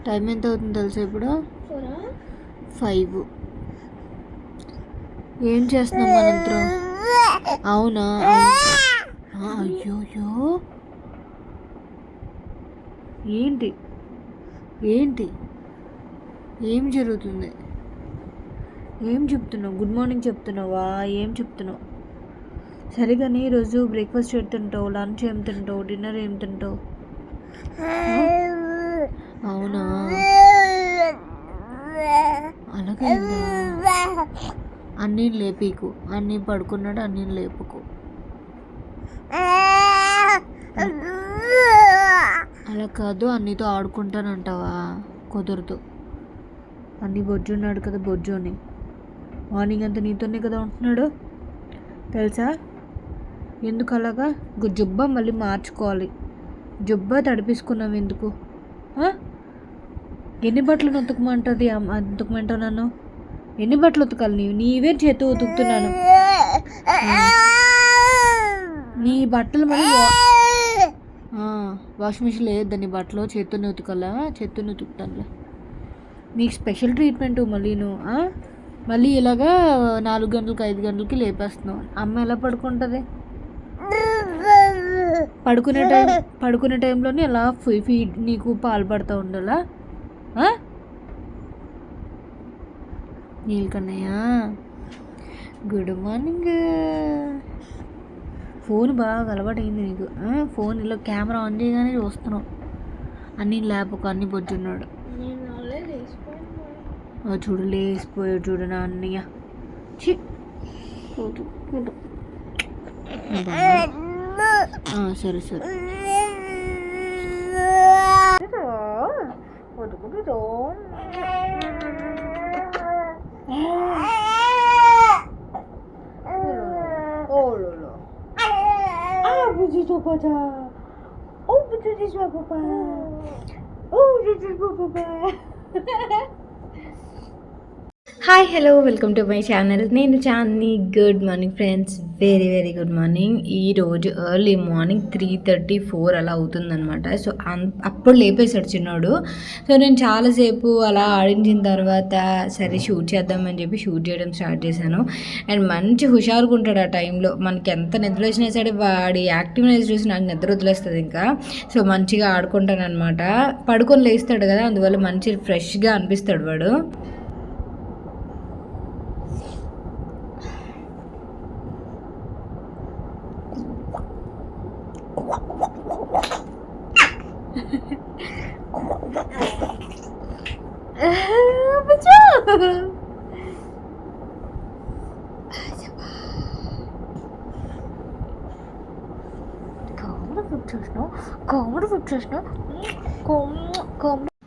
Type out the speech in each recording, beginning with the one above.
Time ఎంత అవుతుంది తెలుసా ఇప్పుడు? 5. ఏం చేస్తున్నాం మనంతో? అవునా? అయ్యోయ్యో, ఏంటి ఏంటి ఏం జరుగుతుంది? ఏం చెప్తున్నావు? గుడ్ మార్నింగ్ చెప్తున్నావా? ఏం చెప్తున్నావు? సరిగానే ఈరోజు బ్రేక్ఫాస్ట్ ఏం తింటావు, లంచ్ ఏం తింటావు, డిన్నర్ ఏం తింటావు? అవునా, అలాగైందా? అన్నీ లేపీకు, అన్నీ పడుకున్నాడు, అన్నీ లేపుకు. అలా కాదు, అన్నీతో ఆడుకుంటానంటావా? కుదరదు. అన్నీ బొజ్జున్నాడు కదా, బొజ్జుని మార్నింగ్ అంతా నీతోనే కదా ఉంటున్నాడు, తెలుసా? ఎందుకు అలాగా? జుబ్బా మళ్ళీ మార్చుకోవాలి. జుబ్బా తడిపించుకున్నావు ఎందుకు? ఎన్ని బట్టలు ఉతకమంటుంది? ఉతకమంటావు నన్ను? ఎన్ని బట్టలు ఉతకాలి? నీవే చేతు ఉతుకుతున్నాను. నీ బట్టలు మళ్ళీ వాషింగ్ మిషన్ లేదని బట్టలు చేత్తోనే ఉతకాలా? చేత్తోనే ఉతుకుతానులే. నీకు స్పెషల్ ట్రీట్మెంట్ మళ్ళీ ఇలాగా 4 గంటలకి 5 గంటలకి లేపేస్తున్నావు. అమ్మ ఎలా పడుకుంటుంది? పడుకునే టైంలోనే ఎలా ఫీడ్ నీకు పాలు పడుతూ ఉండాలా? నీలకన్నయ్య గుడ్ మార్నింగ్. ఫోన్ బాగా అలవాటైంది నీకు. ఫోన్ ఇలా కెమెరా ఆన్ చేయగానే చూస్తున్నావు. అన్నీ లేపకు, అన్నీ పొద్దున్నాడు. చూడు లేచిపోయాడు, చూడు నా అన్నయ్య. సరే సరే. Hi, hello, welcome to my channel. నేను Chandini. Good morning friends, very very good morning. ఈరోజు ఎర్లీ మార్నింగ్ 3:34 అలా అవుతుందనమాట. సో అప్పుడు లేపేశాడు చిన్నోడు. సో నేను చాలాసేపు అలా ఆడించిన తర్వాత సరే షూట్ చేద్దామని చెప్పి షూట్ చేయడం స్టార్ట్ చేశాను. అండ్ మంచి హుషారుగా ఉంటాడు ఆ టైంలో. మనకి ఎంత నిద్ర వచ్చినా సరే వాడి యాక్టివ్నెస్ చూసి నాకు నిద్ర వదిలేస్తుంది ఇంకా. సో మంచిగా ఆడుకుంటాను అనమాట. పడుకొని లేస్తాడు కదా, అందువల్ల మంచి ఫ్రెష్గా అనిపిస్తాడు వాడు.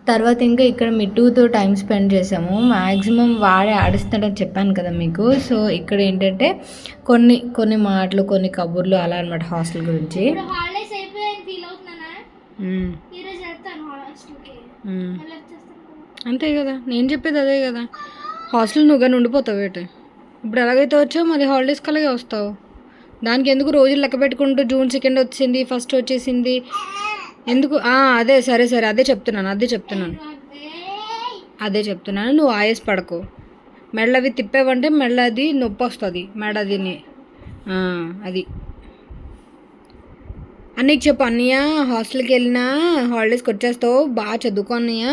తర్వాత ఇంకా ఇక్కడ మిట్టుతో టైం స్పెండ్ చేసాము. మ్యాక్సిమం వాడే ఆడిస్తాడని చెప్పాను కదా మీకు. సో ఇక్కడ ఏంటంటే కొన్ని మాటలు, కొన్ని కబుర్లు అలా అనమాట హాస్టల్ గురించి. అంతే కదా, నేను చెప్పేది అదే కదా. హాస్టల్ నువ్వు కానీ ఉండిపోతావు ఏంటి? ఇప్పుడు ఎలాగైతే వచ్చావు మరి హాలిడేస్కి అలాగే వస్తావు. దానికి ఎందుకు రోజులు లెక్క పెట్టుకుంటూ June 2 వచ్చింది, 1 వచ్చేసింది ఎందుకు? అదే సరే సరే, అదే చెప్తున్నాను. నువ్వు ఆయాస పడకు. మెడలవి తిప్పావంటే మెడది నొప్పి వస్తుంది, మెడదిని. అది అన్నయ్యకి చెప్పు, అన్నయ్య హాస్టల్కి వెళ్ళినా హాలిడేస్కి వచ్చేస్తావు, బాగా చదువుకో అన్నయ్య.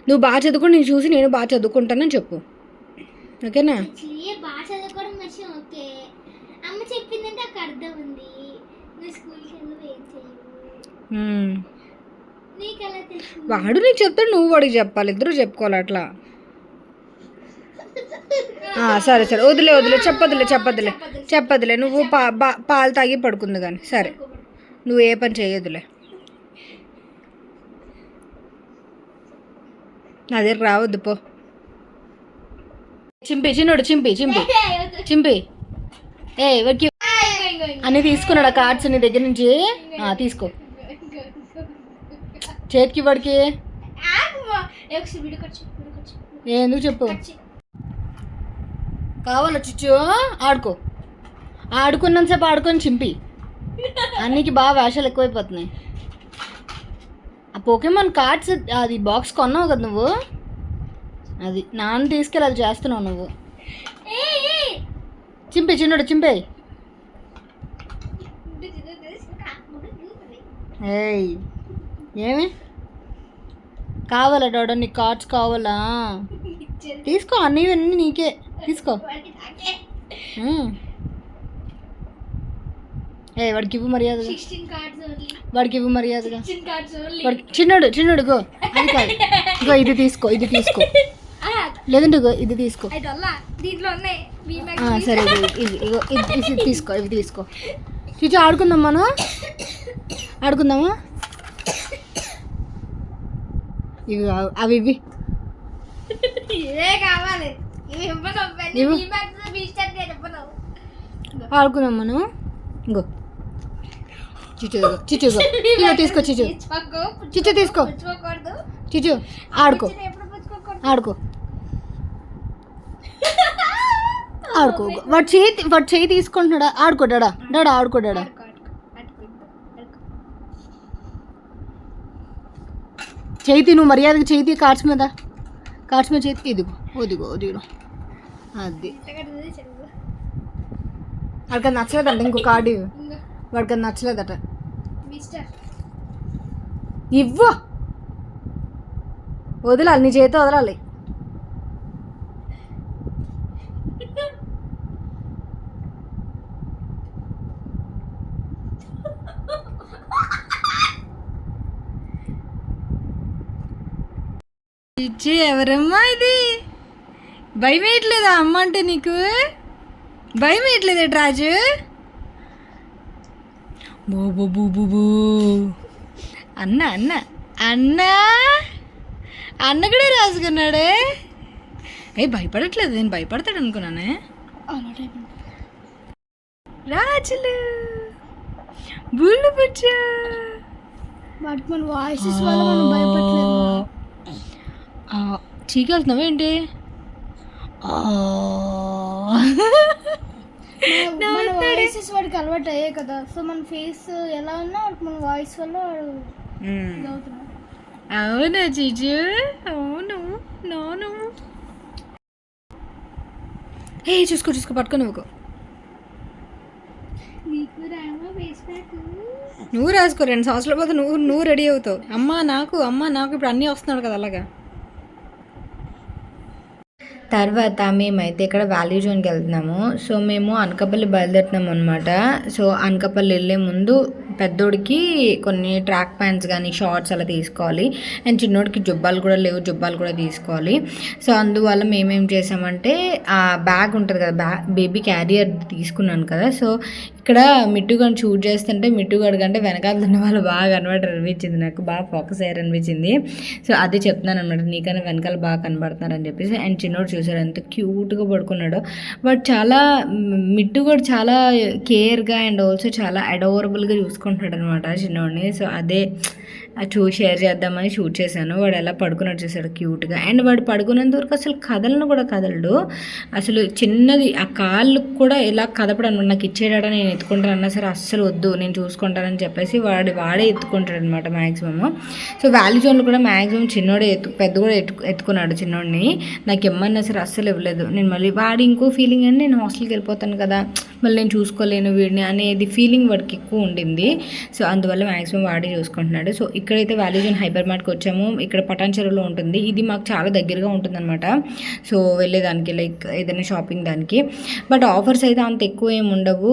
నువ్వు బాగా చదువుకో, నేను చూసి నేను బాగా చదువుకుంటానని చెప్పు, ఓకేనా? వాడు నీకు చెప్తాడు, నువ్వు వాడికి చెప్పాలి, ఇద్దరు చెప్పుకోవాలి అట్లా. సరే సరే, వదిలే చెప్పదులే. నువ్వు పాలు తాగి పడుకుంది కానీ సరే, నువ్వు ఏ పని చేయొద్దులే. నా దగ్గర రావద్దు పో. చిన్నోడు చింపి వాడికి అన్నీ తీసుకున్నాడు ఆ కార్డ్స్ నీ దగ్గర నుంచి. తీసుకో, చేతికి వాడికి ఎందుకు చెప్పు. కావాలా చిచ్చు? ఆడుకున్నంతసేపు ఆడుకొని చింపి. అన్నికి బాగా వేషాలు ఎక్కువైపోతున్నాయి. ఆ పోకేమాన్ కార్డ్స్ అది బాక్స్ కొన్నావు కదా నువ్వు, అది నాన్న తీసుకెళ్ళి అది చేస్తున్నావు నువ్వు. చింపే చిన్నోడు చింపే. ఏయ్ ఏమి కావాలా డాడో, నీకు కార్డ్స్ కావాలా? తీసుకో, అన్నీ నీకే తీసుకో. ఏ వాడికి ఇవ్వు మర్యాదగా, వాడికి ఇవ్వు మర్యాదగా. చిన్నోడు చిన్నోడు గో, అది కాదు ఇగో ఇది తీసుకో, ఇది తీసుకో, లేదంటే ఇగో ఇది తీసుకో. సరే ఇది ఇగో ఇది తీసుకో, ఇవి తీసుకో. చిచ్చు ఆడుకుందాం, మనం ఆడుకుందామా? ఇవి అవి ఇవి ఆడుకుందాం మనం. ఇంకో చిచ్చు చిచ్చు ఇగో తీసుకో, చిచ్చు చిచ్చు తీసుకో, చిచ్చు ఆడుకో ఆడుకో ఆడుకో. వాడు చేయి తీసుకుంటున్నాడా? ఆడుకో డాడా, డాడా ఆడుకో డాడా. చేతి నువ్వు మర్యాదగా చేతి కార్డ్స్ మీద చేతి. ఇదిగో వదిగో వదిగో, అది వాడికి అది నచ్చలేదంట. ఇంకో కార్డు వాడికి అది నచ్చలేదట. ఇవ్వు, వదలాలి, నీ చేతి వదలాలి. ఇచ్చి ఎవరమ్మా ఇది? భయం వేయట్లేదా అమ్మ అంటే? నీకు భయం వేయట్లేదే రాజు? బూ బూ బూ బూ. అన్న అన్న అన్న అన్న కూడా రాసుకున్నాడే. ఏ భయపడట్లేదు, నేను భయపడతాడు అనుకున్నానే. రాజులు బుల్లు బుచ్చా, వాటికి మన వాయిసెస్ వల్ల మనం భయపడలేదు. చీకెళ్తున్నావేంటి? మన వాయిసెస్ వాడికి అలవాటు అయ్యాయి కదా, సో మన ఫేస్ ఎలా ఉన్నా మన వాయిస్ వల్ల వాడు అవుతున్నాడు. అవునా చీచు? అవును నాను. ఏ చూసుకో పట్టుకో. నువ్వు రాసుకో, 2 సంవత్సరాల పోతే నువ్వు రెడీ అవుతావు. అమ్మ నాకు ఇప్పుడు అన్నీ వస్తున్నాడు కదా అలాగా. తర్వాత మేమైతే ఇక్కడ వాల్యూ జోన్కి వెళ్తున్నాము. సో మేము అనకాపల్లి బయలుదేరుతున్నాము అనమాట. సో అనకాపల్లి వెళ్ళే ముందు పెద్దోడికి కొన్ని ట్రాక్ ప్యాంట్స్ కానీ షార్ట్స్ అలా తీసుకోవాలి, అండ్ చిన్నోడికి జుబ్బాలు కూడా లేవు, జుబ్బాలు కూడా తీసుకోవాలి. సో అందువల్ల మేమేం చేసామంటే ఆ బ్యాగ్ ఉంటుంది కదా, బేబీ క్యారియర్ తీసుకున్నాను కదా. సో ఇక్కడ మిట్టుగాని షూట్ చేస్తుంటే మిట్టుగాడు కంటే వెనకాల ఉన్న వాళ్ళు బాగా కనబడరు అనిపించింది, నాకు బాగా ఫోకస్ అయ్యారు అనిపించింది. సో అది చెప్తున్నాను అనమాట, నీకన్నా వెనకాల బాగా కనబడుతున్నారు అని చెప్పేసి. అండ్ చిన్నోడు చూసాడు ఎంత క్యూట్గా పడుకున్నాడు. బట్ చాలా మిట్టుగాడు చాలా కేర్గా అండ్ ఆల్సో చాలా అడోరబుల్గా చూసుకుంటున్నాడు అనమాట చిన్నోడిని. సో అదే షేర్ చేద్దామని షూట్ చేశాను. వాడు ఎలా పడుకున్నట్టు చేశాడు క్యూట్గా. అండ్ వాడు పడుకునేంత వరకు అసలు కదలను కూడా కదలడు, అసలు చిన్నది ఆ కాళ్ళు కూడా ఎలా కదపడను. నాకు ఇచ్చేటాడ, నేను ఎత్తుకుంటానన్నా సరే అస్సలు వద్దు నేను చూసుకుంటానని చెప్పేసి వాడే ఎత్తుకుంటాడు అనమాట మ్యాక్సిమము. సో వాల్యూ జోన్లో కూడా మ్యాక్సిమం చిన్నోడే పెద్ద కూడా ఎత్తుకున్నాడు చిన్నోడిని. నాకు ఇమ్మన్నా సరే అస్సలు ఇవ్వలేదు. నేను మళ్ళీ వాడి ఇంకో ఫీలింగ్ అని నేను హాస్టల్కి వెళ్ళిపోతాను కదా, మళ్ళీ నేను చూసుకోలేను వీడిని అనేది ఫీలింగ్ వాడికి ఎక్కువ ఉండింది. సో అందువల్ల మ్యాక్సిమం వాడే చూసుకుంటున్నాడు. సో ఇక్కడైతే వాల్యూ జోన్ హైపర్ మార్ట్కి వచ్చాము. ఇక్కడ పటాన్ చెరువులో ఉంటుంది, ఇది మాకు చాలా దగ్గరగా ఉంటుంది అనమాట. సో వెళ్ళేదానికి లైక్ ఏదైనా షాపింగ్ దానికి. బట్ ఆఫర్స్ అయితే అంత ఎక్కువ ఏమి ఉండవు,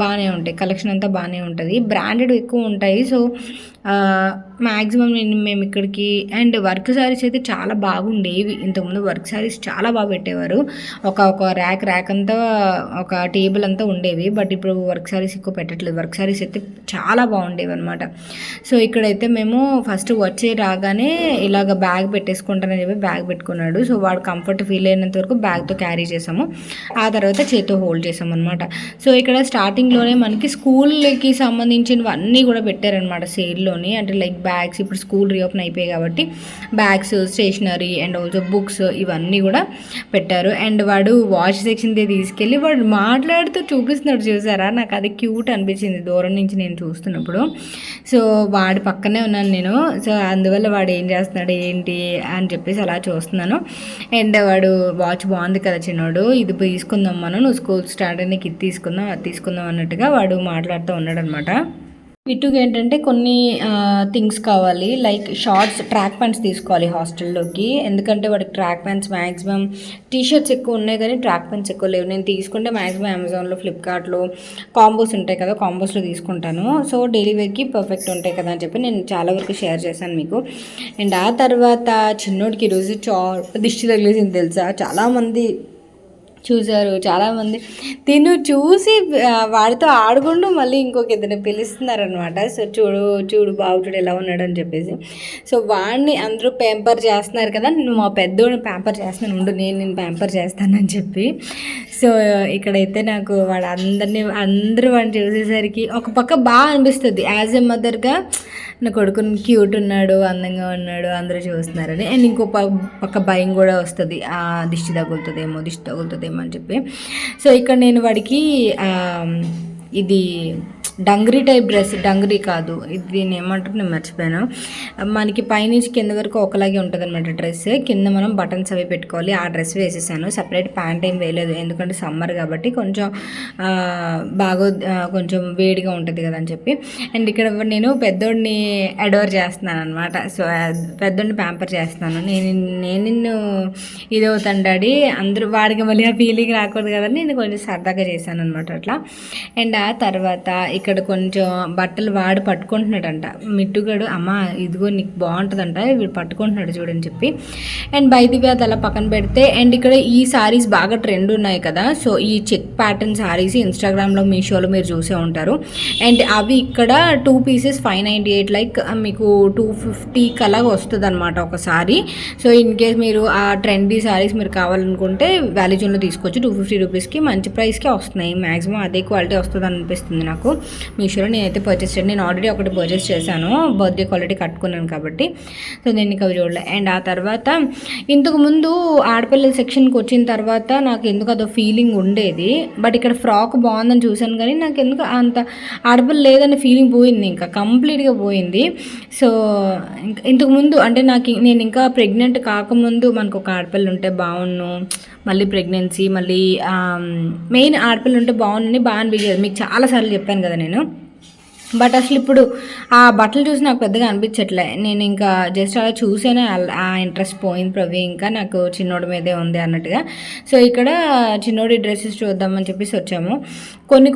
బాగానే ఉంటాయి, కలెక్షన్ అంతా బాగానే ఉంటుంది, బ్రాండెడ్ ఎక్కువ ఉంటాయి. సో మ్యాక్సిమం మేము ఇక్కడికి అండ్ వర్క్ శారీస్ అయితే చాలా బాగుండేవి. ఇంతకుముందు వర్క్ శారీస్ చాలా బాగా పెట్టేవారు, ఒక ర్యాక్ అంతా ఒక టేబుల్ అంతా ఉండేవి. బట్ ఇప్పుడు వర్క్ శారీస్ ఎక్కువ పెట్టట్లేదు, వర్క్ శారీస్ అయితే చాలా బాగుండేవి అనమాట. సో ఇక్కడైతే మేము ఫస్ట్ వచ్చే రాగానే ఇలాగ బ్యాగ్ పెట్టేసుకుంటానని చెప్పి బ్యాగ్ పెట్టుకున్నాడు. సో వాడు కంఫర్ట్ ఫీల్ అయినంత వరకు బ్యాగ్తో క్యారీ చేసాము, ఆ తర్వాత చేతితో హోల్డ్ చేసాము అనమాట. సో ఇక్కడ స్టార్టింగ్లోనే మనకి స్కూల్కి సంబంధించినవన్నీ కూడా పెట్టారనమాట సేల్లో. వాటిలోని అంటే లైక్ బ్యాగ్స్, ఇప్పుడు స్కూల్ రీఓపెన్ అయిపోయాయి కాబట్టి bags, stationery and also books ఇవన్నీ కూడా పెట్టారు. అండ్ వాడు వాచ్ సెక్షన్ తీసుకెళ్ళి వాడు మాట్లాడుతూ చూపిస్తున్నాడు, చూసారా? నాకు అది క్యూట్ అనిపించింది దూరం నుంచి నేను చూస్తున్నప్పుడు. సో వాడి పక్కనే ఉన్నాను నేను. సో అందువల్ల వాడు ఏం చేస్తున్నాడు ఏంటి అని చెప్పేసి అలా చూస్తున్నాను. అండ్ వాడు వాచ్ బాగుంది కదా చిన్నోడు, ఇది తీసుకుందాం మనం, నువ్వు స్కూల్ స్టార్ట్ అయినా ఇది తీసుకుందాం అది తీసుకుందాం అన్నట్టుగా వాడు మాట్లాడుతూ ఉన్నాడు అనమాట. ఇటుగా ఏంటంటే కొన్ని థింగ్స్ కావాలి, లైక్ షార్ట్స్, ట్రాక్ ప్యాంట్స్ తీసుకోవాలి హాస్టల్లోకి. ఎందుకంటే వాడికి ట్రాక్ ప్యాంట్స్ మ్యాక్సిమం, టీషర్ట్స్ ఎక్కువ ఉన్నాయి కానీ ట్రాక్ ప్యాంట్స్ ఎక్కువ లేవు. నేను తీసుకుంటే మ్యాక్సిమం అమెజాన్లో, ఫ్లిప్కార్ట్లో కాంబోస్ ఉంటాయి కదా, కాంబోస్లో తీసుకుంటాను. సో డైలీ వేర్కి పర్ఫెక్ట్ ఉంటాయి కదా అని చెప్పి నేను చాలా వరకు షేర్ చేశాను మీకు. అండ్ ఆ తర్వాత చిన్నోడికి ఈరోజు దిష్టి తగిలేసింది తెలుసా? చాలామంది చూశారు, చాలామంది తిను చూసి వాడితో ఆడుకుంటూ మళ్ళీ ఇంకొక ఇద్దరిని పిలుస్తున్నారనమాట. సో చూడు బాబుచుడు ఎలా ఉన్నాడు అని చెప్పేసి. సో వాడిని అందరూ ప్యాంపర్ చేస్తున్నారు కదా, నేను మా పెద్దోడిని ప్యాంపర్ చేస్తున్నాను, ఉండు నేను ప్యాంపర్ చేస్తానని చెప్పి. సో ఇక్కడైతే నాకు అందరూ వాడిని చూసేసరికి ఒక పక్క బాగా అనిపిస్తుంది యాజ్ ఎ మదర్గా, నా కొడుకుని క్యూట్ ఉన్నాడు, అందంగా ఉన్నాడు, అందరూ చూస్తున్నారని. అండ్ ఇంకో పక్క భయం కూడా వస్తుంది, దిష్టి తగులుతుందేమో అని చెప్పి. సో ఇక్కడ నేను వాడికి ఇది డంగ్రీ టైప్ డ్రెస్, డంగ్రీ కాదు ఇది, దీన్ని ఏమంటారు నేను మర్చిపోయాను. మనకి పైనుంచి కింద వరకు ఒకలాగే ఉంటుంది అనమాట డ్రెస్, కింద మనం బటన్స్ అవి పెట్టుకోవాలి. ఆ డ్రెస్ వేసేసాను, సపరేట్ ప్యాంట్ ఏం వేయలేదు ఎందుకంటే సమ్మర్ కాబట్టి కొంచెం కొంచెం వేడిగా ఉంటుంది కదా అని చెప్పి. అండ్ ఇక్కడ నేను పెద్దోడిని అడోర్ చేస్తున్నాను అనమాట. సో పెద్దోడిని ప్యాంపర్ చేస్తున్నాను. నేను ఇదవుతాను డాడీ, అందరూ వాడికి మళ్ళీ ఆ ఫీలింగ్ రాకూడదు కదా, నేను కొంచెం సరదాగా చేశాను అనమాట అట్లా. అండ్ ఆ తర్వాత ఇక్కడ కొంచెం బట్టలు వాడు పట్టుకుంటున్నాడంట, మిట్టుగాడు, అమ్మ ఇదిగో నీకు బాగుంటుందంట వీడు పట్టుకుంటున్నాడు చూడని చెప్పి. అండ్ బయటివి అది అలా పక్కన పెడితే, అండ్ ఇక్కడ ఈ సారీస్ బాగా ట్రెండ్ ఉన్నాయి కదా, సో ఈ చెక్ ప్యాటర్న్ సారీస్ ఇన్స్టాగ్రామ్లో, మీషోలో మీరు చూసే ఉంటారు. అండ్ అవి ఇక్కడ 2 pieces 598, లైక్ మీకు 250 అలా వస్తుంది అనమాట ఒక సారీ. సో ఇన్ కేస్ మీరు ఆ ట్రెండీ సారీస్ మీరు కావాలనుకుంటే వ్యాలీజోన్లో తీసుకోవచ్చు, 250 రూపీస్కి మంచి ప్రైస్కే వస్తున్నాయి. మ్యాక్సిమం అదే క్వాలిటీ వస్తుంది అనిపిస్తుంది నాకు. మీషోలో నేనైతే పర్చేస్ చేయండి, నేను ఆల్రెడీ ఒకటి పర్చేస్ చేశాను, బర్త్డే క్వాలిటీ కట్టుకున్నాను కాబట్టి. సో నేను ఇంకా చూడలే. అండ్ ఆ తర్వాత ఇంతకుముందు ఆడపిల్లల సెక్షన్కి వచ్చిన తర్వాత నాకు ఎందుకు అదో ఫీలింగ్ ఉండేది, బట్ ఇక్కడ ఫ్రాక్ బాగుందని చూశాను కానీ నాకు ఎందుకు అంత ఆడపిల్ల లేదనే ఫీలింగ్ పోయింది, ఇంకా కంప్లీట్గా పోయింది. సో ఇంతకుముందు అంటే నేను ఇంకా ప్రెగ్నెంట్ కాకముందు మనకు ఒక ఆడపిల్ల ఉంటే బాగుండు, మళ్ళీ ప్రెగ్నెన్సీ, మళ్ళీ మెయిన్ ఆడపిల్ల ఉంటే బాగుందని బాగా అనిపించేది, మీకు చాలాసార్లు చెప్పాను కదా నేను. బట్ అసలు ఇప్పుడు ఆ బట్టలు చూసి నాకు పెద్దగా అనిపించట్లే, నేను ఇంకా జస్ట్ అలా చూసేనే ఆ ఇంట్రెస్ట్ పోయింది ప్రవి, ఇంకా నాకు చిన్నోడి మీదే ఉంది అన్నట్టుగా. సో ఇక్కడ చిన్నోడి డ్రెస్సెస్ చూద్దామని చెప్పేసి వచ్చాము.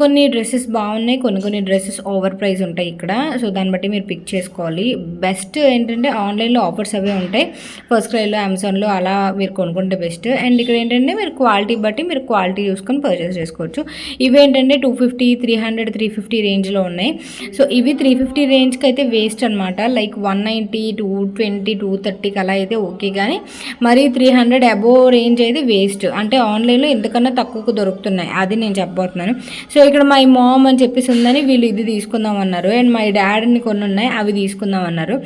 కొన్ని డ్రెస్సెస్ బాగున్నాయి, కొన్ని డ్రెస్సెస్ ఓవర్ ప్రైస్ ఉంటాయి ఇక్కడ. సో దాన్ని బట్టి మీరు పిక్ చేసుకోవాలి. బెస్ట్ ఏంటంటే ఆన్లైన్లో ఆఫర్స్ అవే ఉంటాయి, ఫస్ట్ క్రైలో, అమెజాన్లో అలా మీరు కొనుక్కుంటే బెస్ట్. అండ్ ఇక్కడ ఏంటంటే మీరు క్వాలిటీ బట్టి మీరు క్వాలిటీ చూసుకొని పర్చేస్ చేసుకోవచ్చు. ఇవేంటంటే 250, 300, 350 రేంజ్లో ఉన్నాయి. సో ఇవి 350 రేంజ్కి అయితే వేస్ట్ అనమాట, లైక్ 190, 220, 230 అలా అయితే ఓకే, కానీ మరీ 300 అబోవ్ రేంజ్ అయితే వేస్ట్. అంటే ఆన్లైన్లో ఎంతకన్నా తక్కువకు దొరుకుతున్నాయి, అది నేను చెప్పబోతున్నాను. సో ఇక్కడ మై మామ్ అని చెప్పేసి ఉందని వీళ్ళు ఇది తీసుకుందాం అన్నారు, అండ్ మై డాడీని కొన్ని ఉన్నాయి అవి తీసుకుందాం అన్నారు.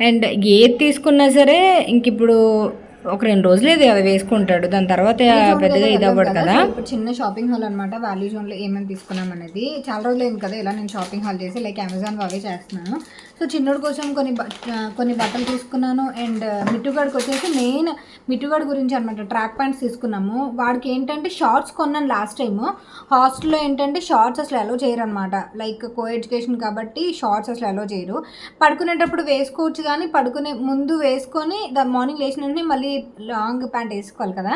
అండ్ ఏది తీసుకున్నా సరే ఇంక ఇప్పుడు ఒక 2 రోజులు ఇది అది వేసుకుంటాడు, దాని తర్వాత పెద్దగా ఇది అవ్వడు కదా. ఇప్పుడు చిన్న షాపింగ్ హాల్ అనమాట, వాల్యూ జోన్లో ఏమేమి తీసుకున్నాం అనేది. చాలా రోజులు అయింది కదా ఇలా నేను షాపింగ్ హాల్ చేసి, లైక్ అమెజాన్ అవే చేస్తున్నాను. సో చిన్నోడి కోసం కొన్ని బట్టలు తీసుకున్నాను. అండ్ మిట్టుగాడికి వచ్చేసి మెయిన్ మిట్టుగాడి గురించి అనమాట ట్రాక్ ప్యాంట్స్ తీసుకున్నాము. వాడికి ఏంటంటే షార్ట్స్ కొన్నాను లాస్ట్ టైము, హాస్టల్లో ఏంటంటే షార్ట్స్ అసలు అలో చేయరు అనమాట, లైక్ కో ఎడ్యుకేషన్ కాబట్టి షార్ట్స్ అసలు అలో చేయరు. పడుకునేటప్పుడు వేసుకోవచ్చు కానీ పడుకునే ముందు వేసుకొని మార్నింగ్ లేచిన వెంటనే మళ్ళీ లాంగ్ ప్యాంట్ వేసుకోవాలి కదా,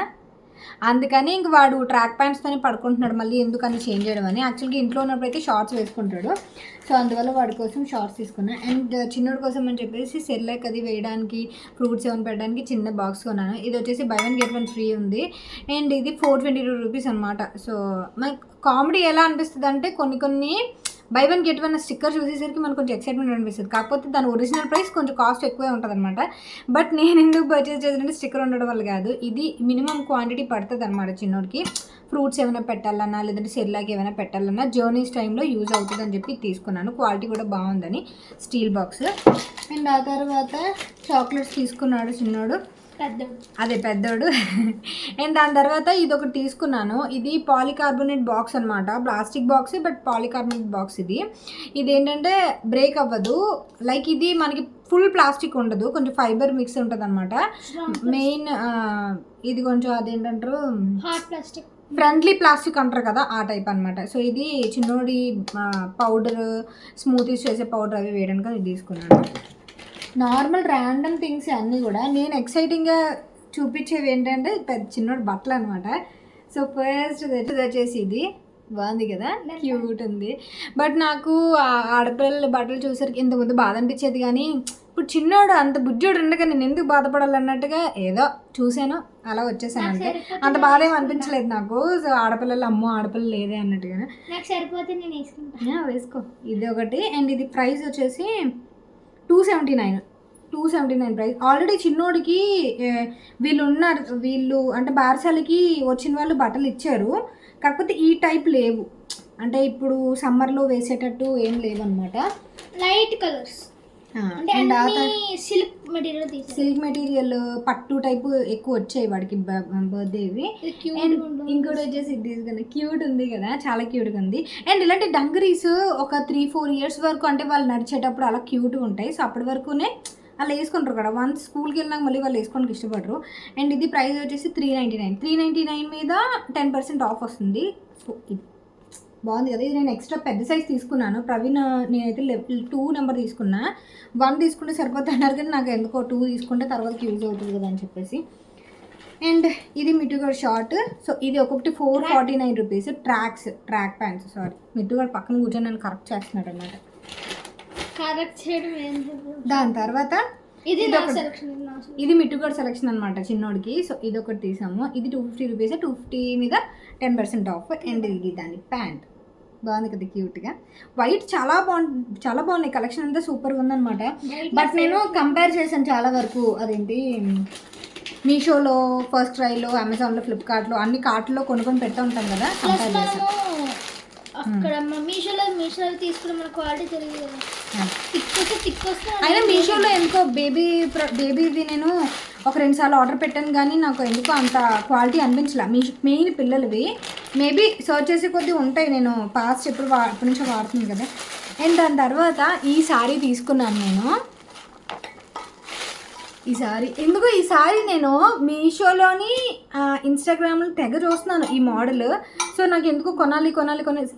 అందుకని ఇంక వాడు ట్రాక్ ప్యాంట్స్తోనే పడుకుంటున్నాడు, మళ్ళీ ఎందుకని చేంజ్ చేయడం అని. యాక్చువల్గా ఇంట్లో ఉన్నప్పుడు అయితే షార్ట్స్ వేసుకుంటాడు, సో అందువల్ల వాడి కోసం షార్ట్స్ తీసుకున్నాను. అండ్ చిన్నోడి కోసం అని చెప్పేసి సెర్లాక్ అది వేయడానికి, ఫ్రూట్స్ ఏమైనా పెట్టడానికి చిన్న బాక్స్ కొన్నాను. ఇది వచ్చేసి బై 1 get 1 ఫ్రీ ఉంది. అండ్ ఇది 422 రూపీస్ అనమాట. సో మనకు కామెడీ ఎలా అనిపిస్తుంది అంటే కొన్ని by one get one sticker చూసేసరికి మనకు కొంచెం ఎక్సైట్మెంట్ అనిపిస్తుంది. కాకపోతే దాని ఒరిజినల్ ప్రైస్ కొంచెం కాస్ట్ ఎక్కువే ఉంటుంది అనమాట. బట్ నేను ఎందుకు పర్చేస్ చేసానంటే స్టిక్కర్ ఉండడం వల్ల కాదు, ఇది మినిమం క్వాంటిటీ పడుతుంది అనమాట. చిన్నోడికి ఫ్రూట్స్ ఏమైనా పెట్టాలన్నా లేదంటే సెర్లాక్ ఏమైనా పెట్టాలన్నా జర్నీస్ టైంలో యూజ్ అవుతుంది అని చెప్పి తీసుకున్నాను. క్వాలిటీ కూడా బాగుందని స్టీల్ బాక్స్. అండ్ ఆ తర్వాత చాక్లెట్స్ తీసుకున్నాడు చిన్నోడు, పెద్దోడు. అండ్ దాని తర్వాత ఇది ఒకటి తీసుకున్నాను. ఇది పాలికార్బోనేట్ బాక్స్ అనమాట, plastic box but polycarbonate box. ఇది ఏంటంటే బ్రేక్ అవ్వదు. లైక్ ఇది మనకి ఫుల్ ప్లాస్టిక్ ఉండదు, కొంచెం ఫైబర్ మిక్స్ ఉంటుంది అనమాట. మెయిన్ ఇది కొంచెం అదేంటంటారు ఫ్రెండ్లీ ప్లాస్టిక్ అంటారు కదా, ఆ టైప్ అనమాట. సో ఇది చిన్నోడి పౌడర్, స్మూతీస్ చేసే పౌడర్ అవి వేయడానికి ఇది తీసుకున్నాను. నార్మల్ ర్యాండమ్ థింగ్స్ అన్నీ కూడా. నేను ఎక్సైటింగ్గా చూపించేవి ఏంటంటే చిన్నోడి బట్టలు అనమాట. సో ఫస్ట్ వచ్చేసి ఇది బాగుంది కదా, క్యూట్ ఉంది. బట్ నాకు ఆడపిల్లల బట్టలు చూసరికి ఇంతకుముందు బాధ అనిపించేది, కానీ ఇప్పుడు చిన్నోడు అంత బుజ్జోడు ఉండగా నేను ఎందుకు బాధపడాలన్నట్టుగా ఏదో చూశాను, అలా వచ్చేసాను అంతే. అంత బాధ ఏమి అనిపించలేదు నాకు. సో ఆడపిల్లలు అమ్మో ఆడపిల్లలు లేదే అన్నట్టుగా వేసుకో. ఇది ఒకటి. అండ్ ఇది ప్రైస్ వచ్చేసి 279 ప్రైస్. ఆల్రెడీ చిన్నోడికి వీళ్ళు అంటే బారసాలకి వచ్చిన వాళ్ళు బట్టలు ఇచ్చారు, కాకపోతే ఈ టైప్ లేవు. అంటే ఇప్పుడు సమ్మర్లో వేసేటట్టు ఏం లేవు అనమాట, light colours. And silk material పట్టు టైపు ఎక్కువ వచ్చాయి వాడికి బర్త్డేవి. అండ్ ఇంకోటి వచ్చేసి ఇది క్యూట్ ఉంది కదా, చాలా క్యూట్గా ఉంది. అండ్ ఇలాంటి డంగరీస్ ఒక 3-4 ఇయర్స్ వరకు అంటే వాళ్ళు నడిచేటప్పుడు అలా క్యూట్గా ఉంటాయి. సో అప్పటి వరకునే అలా వేసుకుంటారు కదా, వన్స్ స్కూల్కి వెళ్ళినాక మళ్ళీ వాళ్ళు వేసుకోవడానికి ఇష్టపడరు. అండ్ ఇది ప్రైస్ వచ్చేసి 399 మీద 10% ఆఫ్ వస్తుంది. సో బాగుంది కదా. ఇది నేను ఎక్స్ట్రా పెద్ద సైజ్ తీసుకున్నాను. ప్రవీణ్ నేనైతే 2 నెంబర్ తీసుకున్నా. 1 తీసుకుంటే సరిపోతుంది అన్నారు, కానీ నాకు ఎందుకో 2 తీసుకుంటే తర్వాత యూజ్ అవుతుంది కదా అని చెప్పేసి. అండ్ ఇది మిట్టుగడ్ షార్ట్. సో ఇది ఒక్కొక్కటి 449 రూపీస్. Track pants. సారీ, మిట్టుగడ్ పక్కన కూర్చొని నన్ను కరెక్ట్ చేస్తున్నాడు అనమాట. దాని తర్వాత ఇది మిట్టుగడ్ సెలెక్షన్ అనమాట చిన్నోడికి. సో ఇది ఒకటి తీసాము. ఇది 250 రూపీస్. 250 మీద 10% ఆఫ్. అండ్ ఇది దాని ప్యాంట్ బాగుంది కదా, క్యూట్గా వైట్. చాలా బాగున్నాయి. కలెక్షన్ అంతా సూపర్గా ఉందన్నమాట. బట్ నేను కంపేర్ చేశాను చాలా వరకు. అదేంటి మీషోలో, ఫస్ట్ క్రైలో, అమెజాన్లో, ఫ్లిప్కార్ట్లో అన్ని కార్ట్లో కొనుక్కొని పెడతా ఉంటాం కదా, కంపేర్ చేశాను. అక్కడ మీషోలో తీసుకున్న మన క్వాలిటీ తెలియదు కదా, అయినా మీషోలో ఎందుకో బేబీది నేను ఒక 2 సార్లు ఆర్డర్ పెట్టాను, కానీ నాకు ఎందుకో అంత క్వాలిటీ అనిపించలే. మెయిన్ పిల్లలవి మేబీ సర్చ్ చేసే కొద్దీ ఉంటాయి. నేను పాస్ట్ ఎప్పటి నుంచో వాడుతుంది కదా. అండ్ దాని తర్వాత ఈ శారీ తీసుకున్నాను నేను. ఈ సారీ నేను మీషోలోని ఇన్స్టాగ్రామ్లో తెగ చూస్తున్నాను ఈ మోడల్. సో నాకు ఎందుకు కొనాలి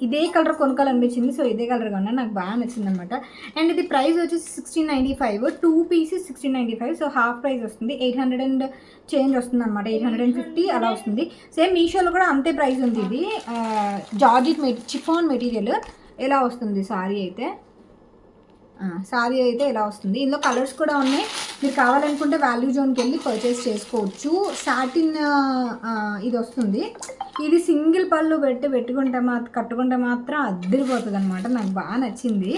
ఇదే కలర్ కొనుక్కోవాలనిపించింది. సో ఇదే కలర్ కొన్నా, నాకు బాగా నచ్చింది అనమాట. అండ్ ఇది ప్రైస్ వచ్చేసి 1695. 2 పీసెస్ 1695. సో హాఫ్ ప్రైస్ వస్తుంది. 800 అండ్ చేంజ్ వస్తుంది అనమాట, 850 అలా వస్తుంది. సేమ్ మీషోలో కూడా అంతే ప్రైస్ ఉంది. ఇది జార్జెట్ చిఫాన్ మెటీరియల్ ఎలా వస్తుంది సారీ అయితే ఇలా వస్తుంది. ఇందులో కలర్స్ కూడా ఉన్నాయి. మీరు కావాలనుకుంటే వాల్యూ జోన్కి వెళ్ళి పర్చేస్ చేసుకోవచ్చు. సాటిన్ ఇది వస్తుంది. ఇది సింగిల్ పళ్ళు కట్టుకుంటే మాత్రం అద్దరిపోతుంది అనమాట. నాకు బాగా నచ్చింది.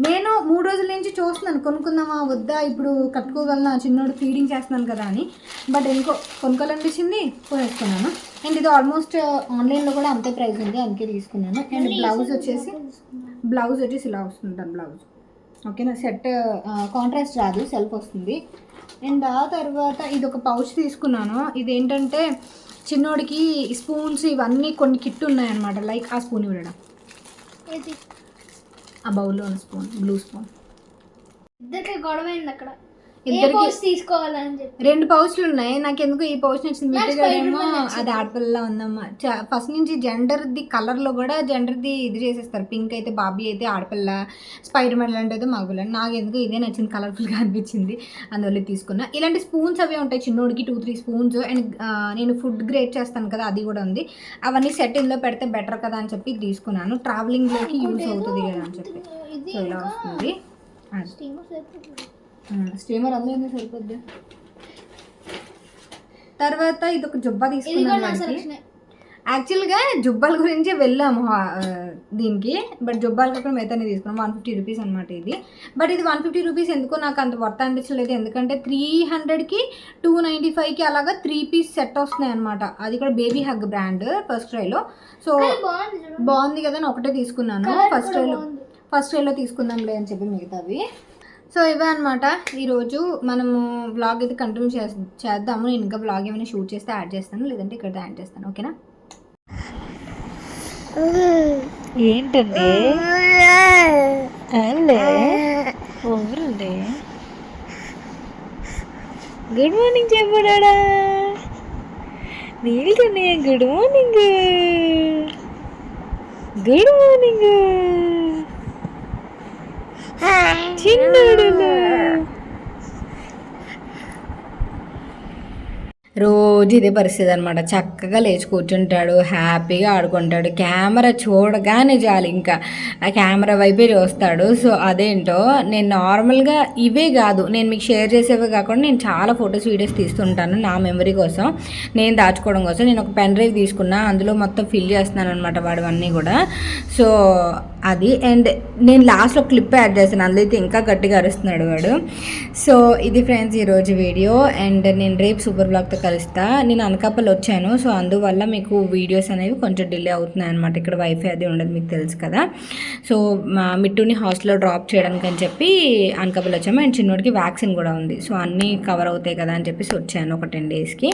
నేను 3 రోజుల నుంచి చూస్తున్నాను కొనుక్కుందామా వద్దా, ఇప్పుడు కట్టుకోగలనా, చిన్నోడు ఫీడింగ్ చేస్తున్నాను కదా అని. బట్ ఇంకో కొనుక్కోవాలనిపించింది, కొనేసుకున్నాను. అండ్ ఇది ఆల్మోస్ట్ ఆన్లైన్లో కూడా అంతే ప్రైస్ ఉంది, అందుకే తీసుకున్నాను. అండ్ బ్లౌజ్ వచ్చేసి ఇలా వస్తుంది. దాని బ్లౌజ్ ఓకేనా, సెట్ కాంట్రాస్ట్ రాదు, సెల్ఫ్ వస్తుంది. అండ్ ఆ తర్వాత ఇది ఒక పౌచ్ తీసుకున్నాను. ఇదేంటంటే చిన్నోడికి స్పూన్స్ ఇవన్నీ కొన్ని కిట్ ఉన్నాయన్నమాట. లైక్ ఆ స్పూన్ ఇవ్వడం, ఆ బౌల్లో ఉన్న స్పూన్, బ్లూ స్పూన్. ఇద్దరికి గొడవ అయింది అక్కడ, ఇద్దరికి తీసుకోవాలని చెప్పి 2 పౌచ్లు ఉన్నాయి. నాకు ఎందుకు ఈ పౌచ్ నచ్చింది, మిట్టుగాడేమో అది ఆడపిల్ల ఉందమ్మా. ఫస్ట్ నుంచి జెండర్ది కలర్లో కూడా జెండర్ది ఇది చేసేస్తారు. పింక్ అయితే బాబీ అయితే ఆడపిల్ల, స్పైడర్ మ్యాన్ లాంటి అయితే మగపిల్ల. నాకు ఎందుకు ఇదే నచ్చింది, కలర్ఫుల్గా అనిపించింది, అందువల్ల తీసుకున్నా. ఇలాంటి స్పూన్స్ అవి ఉంటాయి చిన్నోడికి, 2-3 స్పూన్స్. అండ్ నేను ఫుడ్ గ్రేడ్ చేస్తాను కదా, అది కూడా ఉంది. అవన్నీ సెట్ ఇందులో పెడితే బెటర్ కదా అని చెప్పి తీసుకున్నాను. ట్రావెలింగ్లోకి యూజ్ అవుతుంది కదా అని చెప్పి. సో ఇలా వస్తుంది. స్టీమర్ అందులో సరిపోద్ది. తర్వాత ఇది ఒక జుబ్బా తీసుకున్నాను. యాక్చువల్గా జుబ్బాల గురించి వెళ్ళాము దీనికి, బట్ జుబ్బాలు కాకుండా మిగతానే తీసుకున్నాం. 150 రూపీస్ అనమాట ఇది. బట్ ఇది 150 రూపీస్ ఎందుకో నాకు అంత వర్త్ అనిపించలేదు, ఎందుకంటే 300కి 295కి అలాగా 3 పీస్ సెట్ వస్తున్నాయి అనమాట. అది కూడా బేబీ హగ్ బ్రాండ్ ఫస్ట్ ట్రైలో. సో బాగుంది కదా అని ఒకటే తీసుకున్నాను. ఫస్ట్ ట్రైలో తీసుకుందాంలే అని చెప్పి మిగతావి. సో ఇవే అనమాట ఈరోజు మనము వ్లాగ్ అయితే కంటిన్యూ చేద్దాము. నేను ఇంకా వ్లాగ్ ఏమైనా షూట్ చేస్తే యాడ్ చేస్తాను, లేదంటే ఇక్కడ యాడ్ చేస్తాను. ఓకేనా? ఏంటండి ఓవరండి. గుడ్ మార్నింగ్ చెప్పాడా నీళ్ళకన్నయ్య? గుడ్ మార్నింగ్, గుడ్ మార్నింగ్ చిన్నడు. రోజు ఇదే పరిస్థితి అనమాట. చక్కగా లేచి కూర్చుంటాడు, హ్యాపీగా ఆడుకుంటాడు. కెమెరా చూడగానే చాలు ఇంకా ఆ కెమెరా వైపే చూస్తాడు. సో అదేంటో నేను నార్మల్గా ఇవే కాదు, నేను మీకు షేర్ చేసేవే కాకుండా నేను చాలా ఫొటోస్ వీడియోస్ తీస్తుంటాను నా మెమరీ కోసం, నేను దాచుకోవడం కోసం. నేను ఒక పెన్ డ్రైవ్ తీసుకున్నా, అందులో మొత్తం ఫిల్ చేస్తున్నాను అనమాట వాడివన్నీ కూడా. సో అది. అండ్ నేను లాస్ట్లో క్లిప్ యాడ్ చేస్తాను, అందులో అయితే ఇంకా గట్టిగా అరుస్తున్నాడు వాడు. సో ఇది ఫ్రెండ్స్ ఈరోజు వీడియో. అండ్ నేను రేపు సూపర్ బ్లాగ్తో కలుస్తా. నేను అనకాపల్లి వచ్చాను, సో అందువల్ల మీకు వీడియోస్ అనేవి కొంచెం డిలే అవుతున్నాయి అనమాట. ఇక్కడ వైఫై అది ఉండదు, మీకు తెలుసు కదా. సో మా మిట్టుని హాస్టల్లో డ్రాప్ చేయడానికి అని చెప్పి అనకాపల్లి వచ్చాము. అండ్ చిన్నోడికి వ్యాక్సిన్ కూడా ఉంది, సో అన్నీ కవర్ అవుతాయి కదా అని చెప్పేసి వచ్చాను ఒక 10 డేస్కి.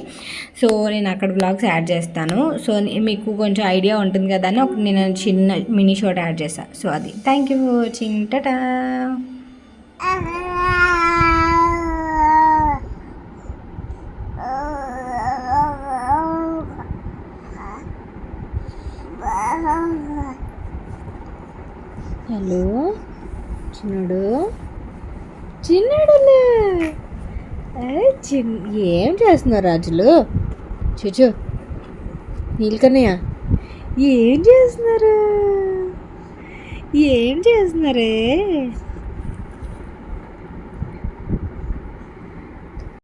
సో నేను అక్కడ బ్లాగ్స్ యాడ్ చేస్తాను. సో మీకు కొంచెం ఐడియా ఉంటుంది కదా అని నేను చిన్న మినీ షార్ట్ యాడ్ చేస్తాను. సో అది. Thank you for watching. Tata. Hello చిన్నడు, చిన్నడు ఏం చేస్తున్నారు రాజులు? చూచు నీలకన్నయ్య ఏం చేస్తున్నారు? ఏం చేస్తున్నారే?